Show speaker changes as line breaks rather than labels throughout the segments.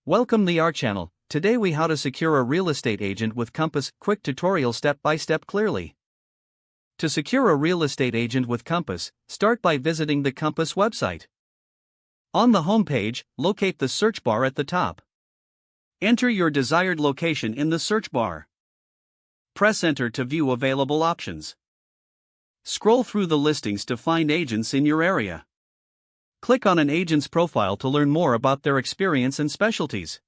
Welcome to our channel. Today we how to secure a real estate agent with Compass. Quick tutorial step by step clearly. To secure a real estate agent with Compass, start by visiting the Compass website. On the home page, locate the search bar at the top. Enter your desired location in the search bar. Press enter to view available options. Scroll through the listings to find agents in your area. Click on an agent's profile to learn more about their experience and specialties.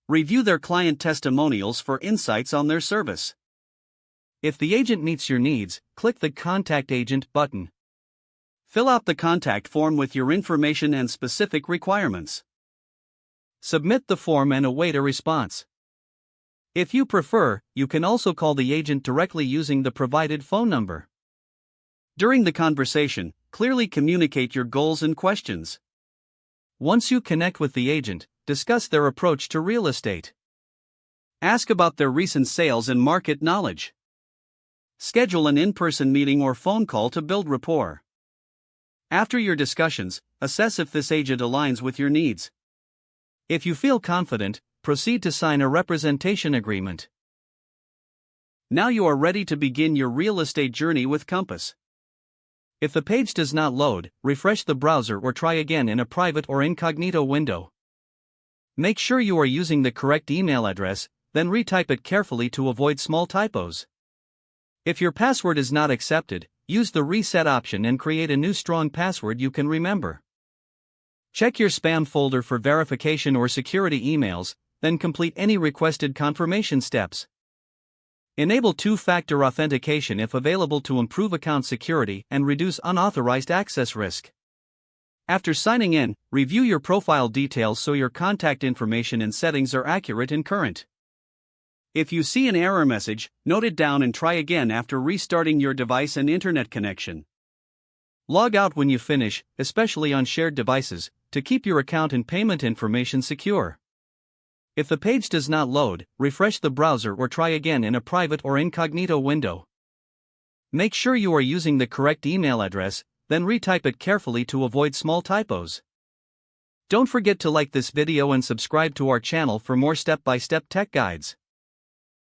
Review their client testimonials for insights on their service. If the agent meets your needs, click the Contact Agent button. Fill out the contact form with your information and specific requirements. Submit the form and await a response. If you prefer, you can also call the agent directly using the provided phone number. During the conversation, clearly communicate your goals and questions. Once you connect with the agent, discuss their approach to real estate. Ask about their recent sales and market knowledge. Schedule an in-person meeting or phone call to build rapport. After your discussions, assess if this agent aligns with your needs. If you feel confident, proceed to sign a representation agreement. Now you are ready to begin your real estate journey with Compass. If the page does not load, refresh the browser or try again in a private or incognito window. Make sure you are using the correct email address, then retype it carefully to avoid small typos. If your password is not accepted, use the reset option and create a new strong password you can remember. Check your spam folder for verification or security emails, then complete any requested confirmation steps. Enable two-factor authentication if available to improve account security and reduce unauthorized access risk. After signing in, review your profile details so your contact information and settings are accurate and current. If you see an error message, note it down and try again after restarting your device and internet connection. Log out when you finish, especially on shared devices, to keep your account and payment information secure. If the page does not load, refresh the browser or try again in a private or incognito window. Make sure you are using the correct email address, then retype it carefully to avoid small typos. Don't forget to like this video and subscribe to our channel for more step-by-step tech guides.